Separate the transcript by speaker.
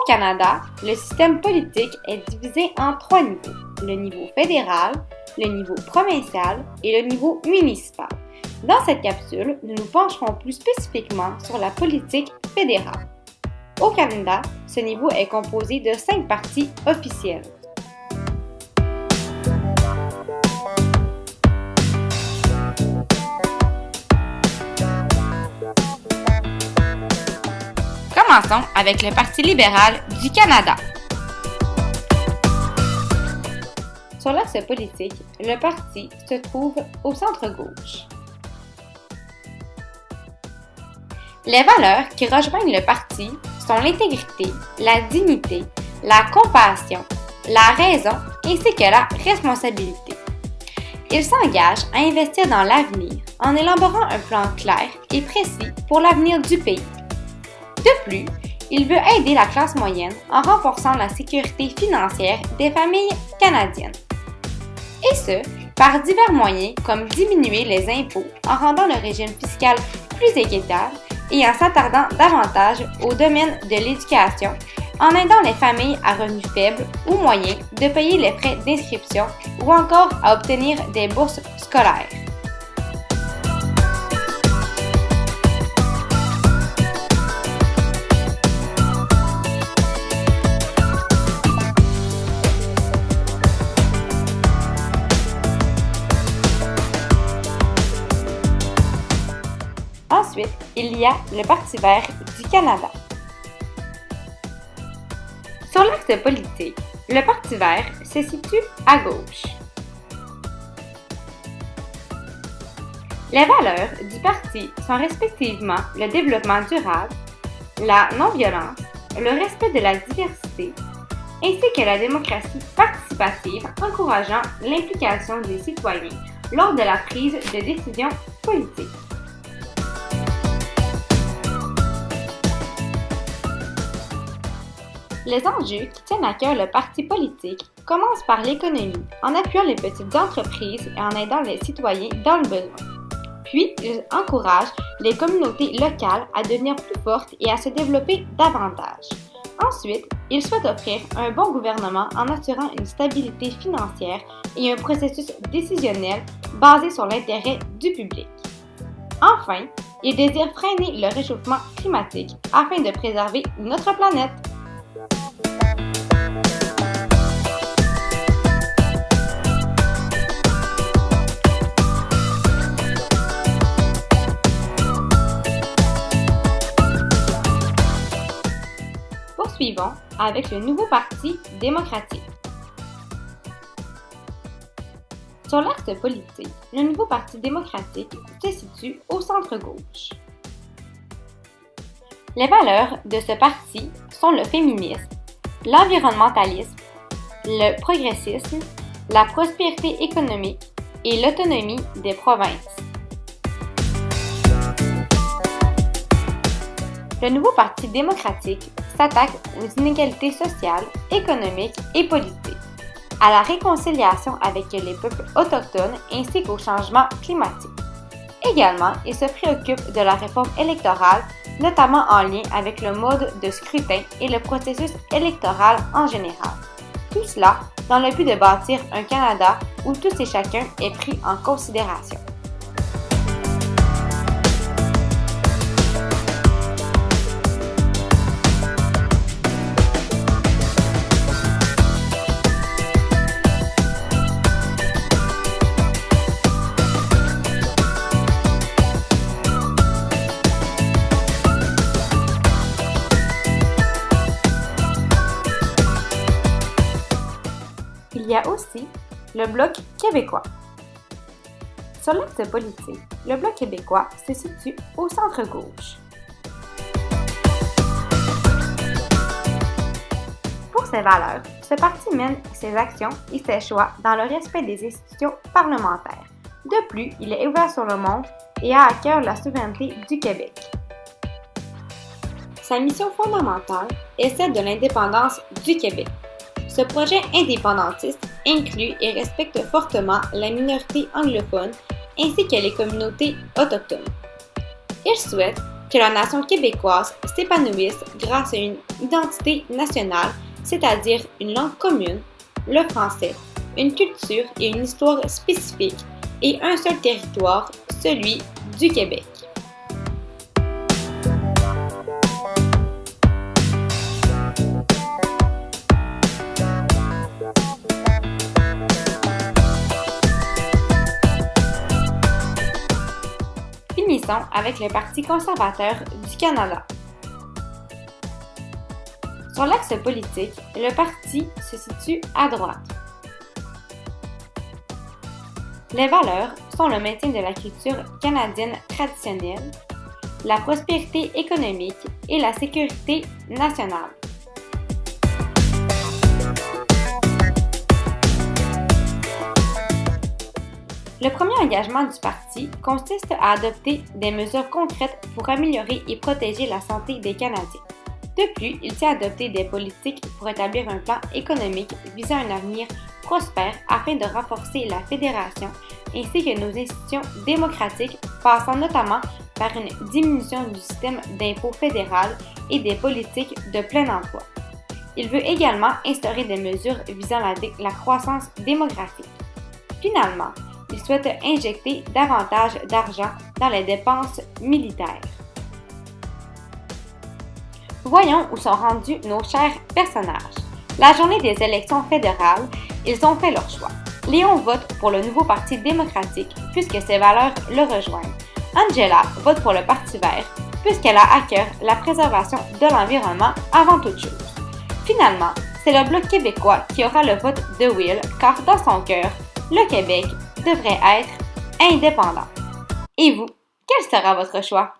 Speaker 1: Canada, le système politique est divisé en 3 niveaux, le niveau fédéral, le niveau provincial et le niveau municipal. Dans cette capsule, nous nous pencherons plus spécifiquement sur la politique fédérale. Au Canada, ce niveau est composé de 5 partis officiels. Commençons avec le Parti libéral du Canada. Sur l'axe politique, le parti se trouve au centre-gauche. Les valeurs qui rejoignent le parti sont l'intégrité, la dignité, la compassion, la raison ainsi que la responsabilité. Il s'engage à investir dans l'avenir en élaborant un plan clair et précis pour l'avenir du pays. De plus, il veut aider la classe moyenne en renforçant la sécurité financière des familles canadiennes. Et ce, par divers moyens comme diminuer les impôts en rendant le régime fiscal plus équitable et en s'attardant davantage au domaine de l'éducation, en aidant les familles à revenus faibles ou moyens de payer les frais d'inscription ou encore à obtenir des bourses scolaires. Ensuite, il y a le Parti vert du Canada. Sur l'axe politique, le Parti vert se situe à gauche. Les valeurs du parti sont respectivement le développement durable, la non-violence, le respect de la diversité, ainsi que la démocratie participative encourageant l'implication des citoyens lors de la prise de décisions politiques. Les enjeux qui tiennent à cœur le parti politique commencent par l'économie, en appuyant les petites entreprises et en aidant les citoyens dans le besoin. Puis, ils encouragent les communautés locales à devenir plus fortes et à se développer davantage. Ensuite, ils souhaitent offrir un bon gouvernement en assurant une stabilité financière et un processus décisionnel basé sur l'intérêt du public. Enfin, ils désirent freiner le réchauffement climatique afin de préserver notre planète. Poursuivons avec le nouveau Parti démocratique. Sur l'axe politique, le nouveau Parti démocratique se situe au centre-gauche. Les valeurs de ce parti sont le féminisme, l'environnementalisme, le progressisme, la prospérité économique et l'autonomie des provinces. Le nouveau Parti démocratique s'attaque aux inégalités sociales, économiques et politiques, à la réconciliation avec les peuples autochtones ainsi qu'au changement climatique. Également, il se préoccupe de la réforme électorale, notamment en lien avec le mode de scrutin et le processus électoral en général. Tout cela dans le but de bâtir un Canada où tous et chacun est pris en considération. Il y a aussi le Bloc québécois. Sur l'axe politique, le Bloc québécois se situe au centre-gauche. Pour ses valeurs, ce parti mène ses actions et ses choix dans le respect des institutions parlementaires. De plus, il est ouvert sur le monde et a à cœur la souveraineté du Québec. Sa mission fondamentale est celle de l'indépendance du Québec. Ce projet indépendantiste inclut et respecte fortement la minorité anglophone ainsi que les communautés autochtones. Il souhaite que la nation québécoise s'épanouisse grâce à une identité nationale, c'est-à-dire une langue commune, le français, une culture et une histoire spécifiques et un seul territoire, celui du Québec. Finissons avec le Parti conservateur du Canada. Sur l'axe politique, le parti se situe à droite. Les valeurs sont le maintien de la culture canadienne traditionnelle, la prospérité économique et la sécurité nationale. Le premier engagement du parti consiste à adopter des mesures concrètes pour améliorer et protéger la santé des Canadiens. De plus, il tient à adopter des politiques pour établir un plan économique visant un avenir prospère afin de renforcer la fédération ainsi que nos institutions démocratiques, passant notamment par une diminution du système d'impôt fédéral et des politiques de plein emploi. Il veut également instaurer des mesures visant la croissance démographique. Finalement, il souhaite injecter davantage d'argent dans les dépenses militaires. Voyons où sont rendus nos chers personnages. La journée des élections fédérales, ils ont fait leur choix. Léon vote pour le nouveau Parti démocratique puisque ses valeurs le rejoignent. Angela vote pour le Parti vert puisqu'elle a à cœur la préservation de l'environnement avant toute chose. Finalement, c'est le Bloc québécois qui aura le vote de Will car dans son cœur, le Québec devrait être indépendant. Et vous, quel sera votre choix?